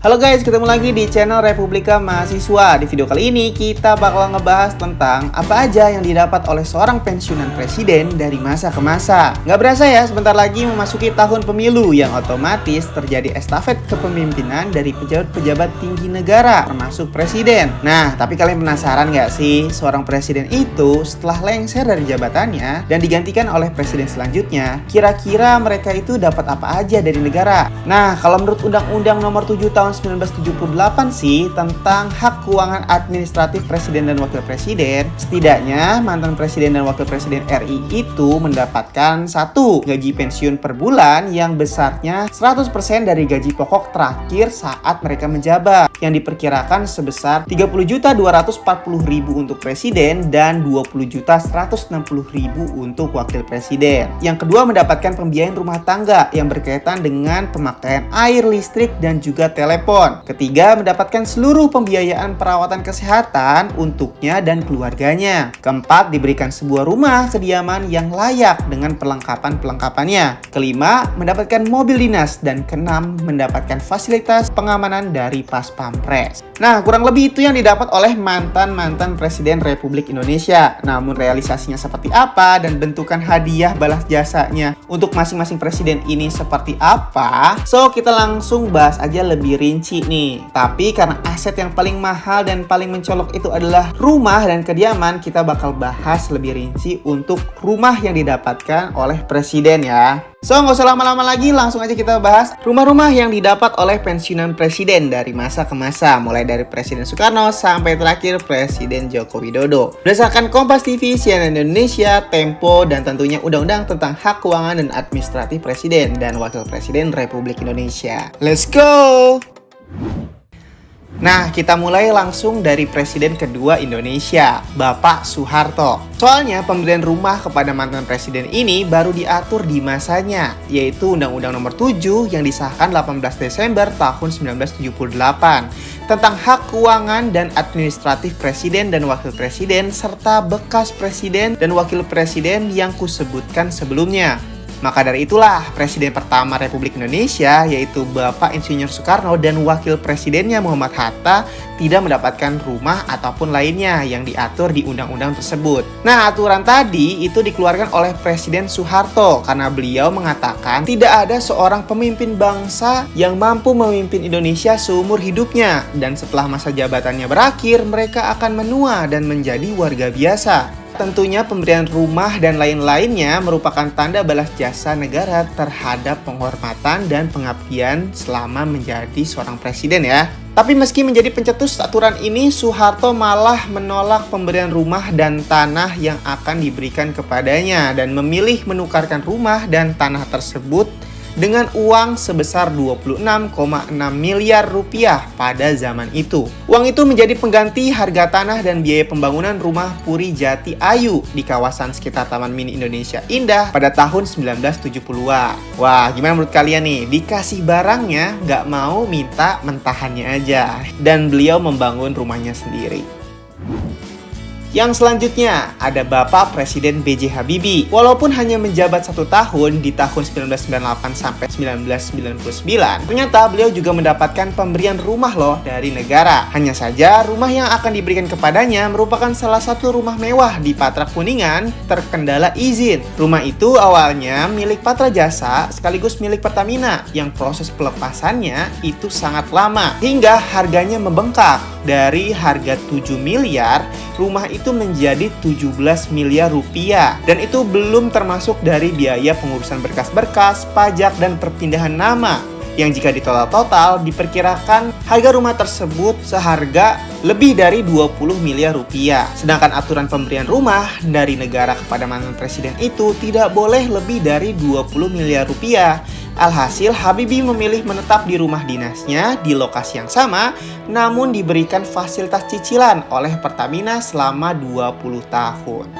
Halo guys, ketemu lagi di channel Republika Mahasiswa. Di video kali ini kita bakal ngebahas tentang apa aja yang didapat oleh seorang pensiunan presiden dari masa ke masa. Nggak berasa ya, sebentar lagi memasuki tahun pemilu yang otomatis terjadi estafet kepemimpinan dari pejabat-pejabat tinggi negara, termasuk presiden. Nah, tapi kalian penasaran nggak sih, seorang presiden itu setelah lengser dari jabatannya dan digantikan oleh presiden selanjutnya, kira-kira mereka itu dapat apa aja dari negara? Nah, kalau menurut Undang-Undang Nomor 7 tahun 1978 sih tentang hak keuangan administratif presiden dan wakil presiden, setidaknya mantan presiden dan wakil presiden RI itu mendapatkan satu gaji pensiun per bulan yang besarnya 100% dari gaji pokok terakhir saat mereka menjabat, yang diperkirakan sebesar 30.240.000 untuk presiden dan 20.160.000 untuk wakil presiden. Yang kedua, mendapatkan pembiayaan rumah tangga yang berkaitan dengan pemakaian air, listrik, dan juga telepon. Ketiga, mendapatkan seluruh pembiayaan perawatan kesehatan untuknya dan keluarganya. Keempat, diberikan sebuah rumah kediaman yang layak dengan perlengkapan-perlengkapannya. Kelima, mendapatkan mobil dinas. Dan keenam, mendapatkan fasilitas pengamanan dari Pas Pampres. Nah, kurang lebih itu yang didapat oleh mantan-mantan Presiden Republik Indonesia. Namun realisasinya seperti apa dan bentukan hadiah balas jasanya untuk masing-masing presiden ini seperti apa? So, kita langsung bahas aja lebih rinci nih. Tapi karena aset yang paling mahal dan paling mencolok itu adalah rumah dan kediaman, kita bakal bahas lebih rinci untuk rumah yang didapatkan oleh presiden ya. So, nggak usah lama-lama lagi, langsung aja kita bahas rumah-rumah yang didapat oleh pensiunan presiden dari masa ke masa, mulai dari Presiden Soekarno sampai terakhir Presiden Joko Widodo. Berdasarkan Kompas TV, CNN Indonesia, Tempo, dan tentunya Undang-Undang tentang Hak Keuangan dan Administratif Presiden dan Wakil Presiden Republik Indonesia. Let's go! Nah, kita mulai langsung dari Presiden kedua Indonesia, Bapak Soeharto. Soalnya pemberian rumah kepada mantan presiden ini baru diatur di masanya, yaitu Undang-Undang Nomor 7 yang disahkan 18 Desember tahun 1978 tentang hak keuangan dan administratif presiden dan wakil presiden serta bekas presiden dan wakil presiden yang kusebutkan sebelumnya. Maka dari itulah, Presiden pertama Republik Indonesia, yaitu Bapak Insinyur Soekarno dan Wakil Presidennya Muhammad Hatta, tidak mendapatkan rumah ataupun lainnya yang diatur di undang-undang tersebut. Nah, aturan tadi itu dikeluarkan oleh Presiden Soeharto karena beliau mengatakan tidak ada seorang pemimpin bangsa yang mampu memimpin Indonesia seumur hidupnya. Dan setelah masa jabatannya berakhir, mereka akan menua dan menjadi warga biasa. Tentunya pemberian rumah dan lain-lainnya merupakan tanda balas jasa negara terhadap penghormatan dan pengabdian selama menjadi seorang presiden ya. Tapi meski menjadi pencetus aturan ini, Soeharto malah menolak pemberian rumah dan tanah yang akan diberikan kepadanya dan memilih menukarkan rumah dan tanah tersebut dengan uang sebesar 26,6 miliar rupiah pada zaman itu. Uang itu menjadi pengganti harga tanah dan biaya pembangunan rumah Puri Jati Ayu di kawasan sekitar Taman Mini Indonesia Indah pada tahun 1970-an. Wah, gimana menurut kalian nih? Dikasih barangnya, nggak mau minta mentahannya aja. Dan beliau membangun rumahnya sendiri. Yang selanjutnya ada Bapak Presiden B.J. Habibie. Walaupun hanya menjabat 1 tahun di tahun 1998 sampai 1999, ternyata beliau juga mendapatkan pemberian rumah loh dari negara. Hanya saja rumah yang akan diberikan kepadanya merupakan salah satu rumah mewah di Patra Kuningan terkendala izin. Rumah itu awalnya milik Patra Jasa sekaligus milik Pertamina yang proses pelepasannya itu sangat lama hingga harganya membengkak. Dari harga 7 miliar, rumah itu menjadi 17 miliar rupiah. Dan itu belum termasuk dari biaya pengurusan berkas-berkas, pajak, dan perpindahan nama. Yang jika ditotal-total, diperkirakan harga rumah tersebut seharga lebih dari 20 miliar rupiah. Sedangkan aturan pemberian rumah dari negara kepada mantan presiden itu tidak boleh lebih dari 20 miliar rupiah. Alhasil, Habibie memilih menetap di rumah dinasnya di lokasi yang sama, namun diberikan fasilitas cicilan oleh Pertamina selama 20 tahun.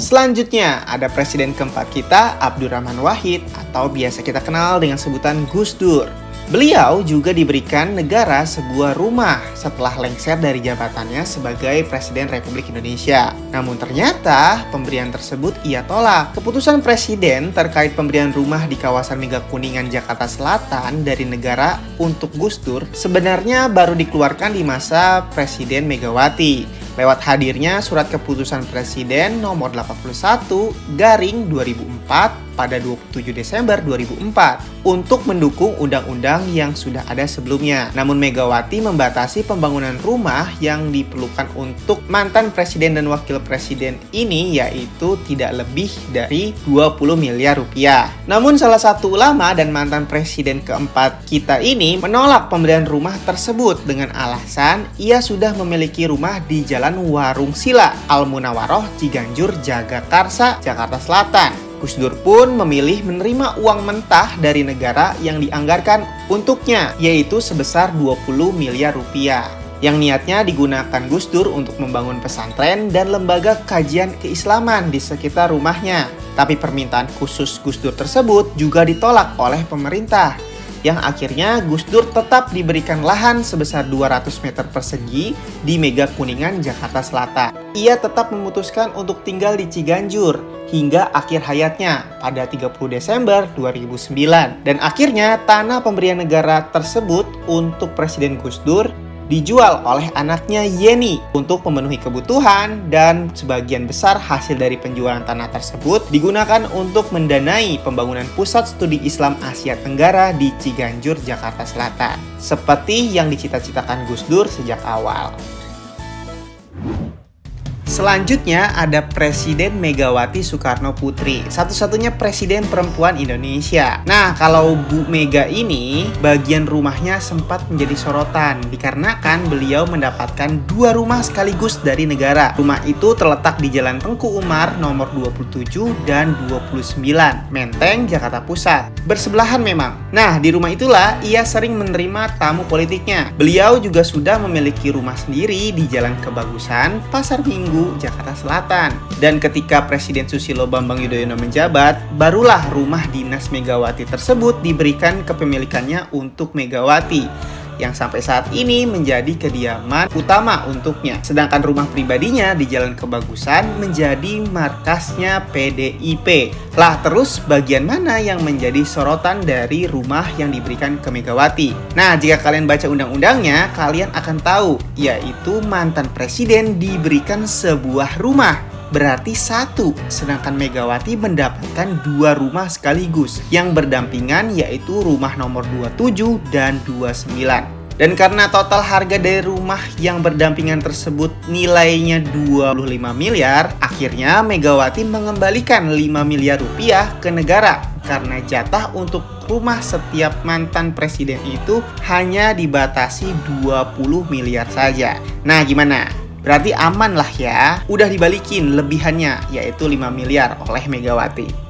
Selanjutnya, ada presiden keempat kita, Abdurrahman Wahid, atau biasa kita kenal dengan sebutan Gus Dur. Beliau juga diberikan negara sebuah rumah setelah lengser dari jabatannya sebagai Presiden Republik Indonesia. Namun ternyata pemberian tersebut ia tolak. Keputusan Presiden terkait pemberian rumah di kawasan Mega Kuningan, Jakarta Selatan dari negara untuk Gus Dur sebenarnya baru dikeluarkan di masa Presiden Megawati lewat hadirnya surat keputusan Presiden nomor 81 garing 2004 pada 27 Desember 2004 untuk mendukung undang-undang yang sudah ada sebelumnya. Namun Megawati membatasi pembangunan rumah yang diperlukan untuk mantan presiden dan wakil presiden ini, yaitu tidak lebih dari 20 miliar rupiah. Namun salah satu ulama dan mantan presiden keempat kita ini menolak pemberian rumah tersebut dengan alasan ia sudah memiliki rumah di Jalan Warung Sila, Al-Munawaroh, Ciganjur, Jagakarsa, Jakarta Selatan. Gus Dur pun memilih menerima uang mentah dari negara yang dianggarkan untuknya, yaitu sebesar 20 miliar rupiah. Yang niatnya digunakan Gus Dur untuk membangun pesantren dan lembaga kajian keislaman di sekitar rumahnya. Tapi permintaan khusus Gus Dur tersebut juga ditolak oleh pemerintah, yang akhirnya Gus Dur tetap diberikan lahan sebesar 200 meter persegi di Mega Kuningan, Jakarta Selatan. Ia tetap memutuskan untuk tinggal di Ciganjur hingga akhir hayatnya pada 30 Desember 2009. Dan akhirnya tanah pemberian negara tersebut untuk Presiden Gus Dur dijual oleh anaknya Yeni untuk memenuhi kebutuhan, dan sebagian besar hasil dari penjualan tanah tersebut digunakan untuk mendanai pembangunan Pusat Studi Islam Asia Tenggara di Ciganjur, Jakarta Selatan, seperti yang dicita-citakan Gus Dur sejak awal. Selanjutnya ada Presiden Megawati Soekarno Putri, satu-satunya presiden perempuan Indonesia. Nah, kalau Bu Mega ini, bagian rumahnya sempat menjadi sorotan dikarenakan beliau mendapatkan 2 rumah sekaligus dari negara. Rumah itu terletak di Jalan Tengku Umar nomor 27 dan 29, Menteng, Jakarta Pusat. Bersebelahan memang. Nah, di rumah itulah ia sering menerima tamu politiknya. Beliau juga sudah memiliki rumah sendiri di Jalan Kebagusan, Pasar Minggu, Jakarta Selatan. Dan ketika Presiden Susilo Bambang Yudhoyono menjabat, barulah rumah dinas Megawati tersebut diberikan kepemilikannya untuk Megawati, yang sampai saat ini menjadi kediaman utama untuknya. Sedangkan rumah pribadinya di Jalan Kebagusan menjadi markasnya PDIP. Lah, terus bagian mana yang menjadi sorotan dari rumah yang diberikan ke Megawati? Nah, jika kalian baca undang-undangnya, kalian akan tahu, yaitu mantan presiden diberikan sebuah rumah. Berarti 1, sedangkan Megawati mendapatkan 2 rumah sekaligus yang berdampingan, yaitu rumah nomor 27 dan 29. Dan karena total harga dari rumah yang berdampingan tersebut nilainya 25 miliar, akhirnya Megawati mengembalikan 5 miliar rupiah ke negara karena jatah untuk rumah setiap mantan presiden itu hanya dibatasi 20 miliar saja. Nah, gimana? Berarti aman lah ya, udah dibalikin lebihannya, yaitu 5 miliar oleh Megawati.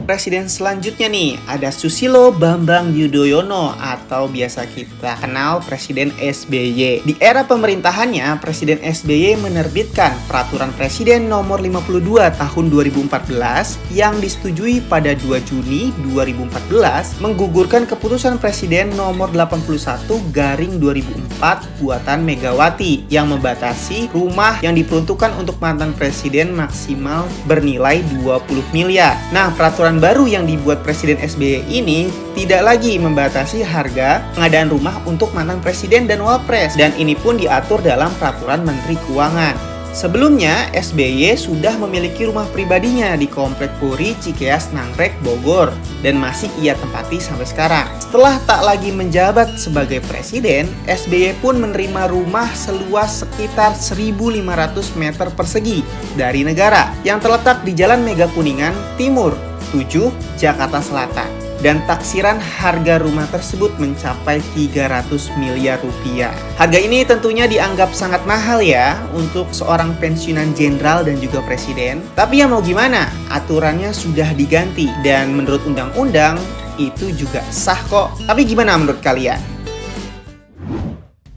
Presiden selanjutnya nih, ada Susilo Bambang Yudhoyono atau biasa kita kenal Presiden SBY. Di era pemerintahannya, Presiden SBY menerbitkan Peraturan Presiden nomor 52 tahun 2014 yang disetujui pada 2 Juni 2014 menggugurkan keputusan Presiden nomor 81 garing 2004 buatan Megawati yang membatasi rumah yang diperuntukkan untuk mantan presiden maksimal bernilai 20 miliar. Nah, peraturan baru yang dibuat Presiden SBY ini tidak lagi membatasi harga pengadaan rumah untuk mantan presiden dan wapres, dan ini pun diatur dalam Peraturan Menteri Keuangan. Sebelumnya, SBY sudah memiliki rumah pribadinya di Komplek Puri, Cikeas, Nagrek, Bogor, dan masih ia tempati sampai sekarang. Setelah tak lagi menjabat sebagai presiden, SBY pun menerima rumah seluas sekitar 1.500 meter persegi dari negara yang terletak di Jalan Mega Kuningan Timur 7, Jakarta Selatan. Dan taksiran harga rumah tersebut mencapai 300 miliar rupiah. Harga ini tentunya dianggap sangat mahal ya untuk seorang pensiunan jenderal dan juga presiden. Tapi ya mau gimana, aturannya sudah diganti dan menurut undang-undang itu juga sah kok. Tapi gimana menurut kalian?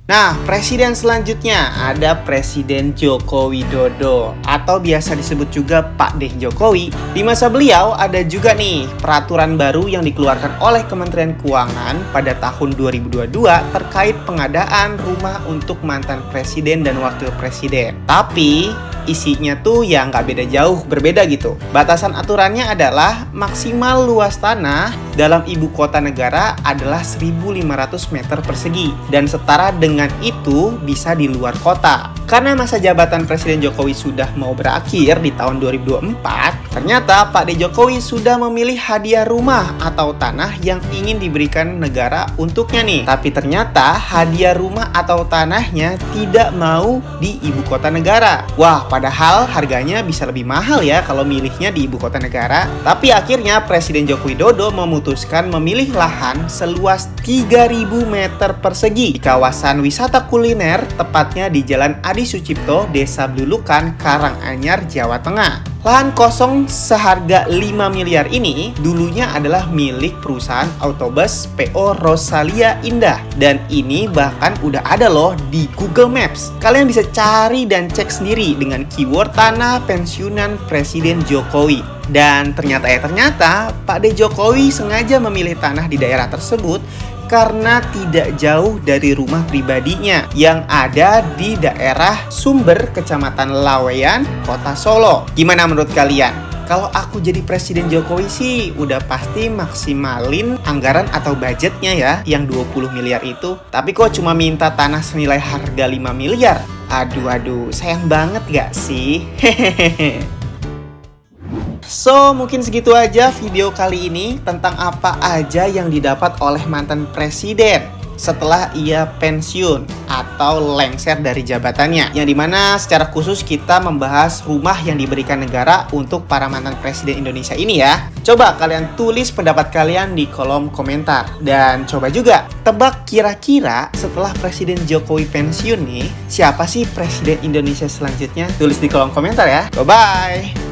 Nah, presiden selanjutnya ada Presiden Joko Widodo atau biasa disebut juga Pak D. Jokowi. Di masa beliau ada juga nih peraturan baru yang dikeluarkan oleh Kementerian Keuangan pada tahun 2022 terkait pengadaan rumah untuk mantan presiden dan wakil presiden. Tapi isinya tuh ya nggak beda jauh, berbeda gitu. Batasan aturannya adalah maksimal luas tanah dalam ibu kota negara adalah 1.500 meter persegi dan setara dengan itu bisa di luar kota. Karena masa jabatan Presiden Jokowi sudah mau berakhir di tahun 2024, ternyata Pak D. Jokowi sudah memilih hadiah rumah atau tanah yang ingin diberikan negara untuknya nih. Tapi ternyata hadiah rumah atau tanahnya tidak mau di ibu kota negara. Wah, padahal harganya bisa lebih mahal ya kalau milihnya di ibu kota negara. Tapi akhirnya Presiden Joko Widodo memutuskan memilih lahan seluas 3.000 meter persegi di kawasan wisata kuliner, tepatnya di Jalan Adi Sucipto, Desa Blulukan, Karanganyar, Jawa Tengah. Lahan kosong seharga 5 miliar ini dulunya adalah milik perusahaan autobus PO Rosalia Indah. Dan ini bahkan udah ada loh di Google Maps. Kalian bisa cari dan cek sendiri dengan keyword tanah pensiunan Presiden Jokowi. Dan ternyata Pak D. Jokowi sengaja memilih tanah di daerah tersebut karena tidak jauh dari rumah pribadinya yang ada di daerah Sumber, Kecamatan Laweyan, Kota Solo. Gimana menurut kalian? Kalau aku jadi Presiden Jokowi sih udah pasti maksimalin anggaran atau budgetnya ya yang 20 miliar itu. Tapi kok cuma minta tanah senilai harga 5 miliar? Aduh, sayang banget gak sih? Hehehe. So, mungkin segitu aja video kali ini tentang apa aja yang didapat oleh mantan presiden setelah ia pensiun atau lengser dari jabatannya. Yang dimana secara khusus kita membahas rumah yang diberikan negara untuk para mantan presiden Indonesia ini ya. Coba kalian tulis pendapat kalian di kolom komentar. Dan coba juga tebak kira-kira setelah Presiden Jokowi pensiun nih, siapa sih presiden Indonesia selanjutnya? Tulis di kolom komentar ya. Bye-bye!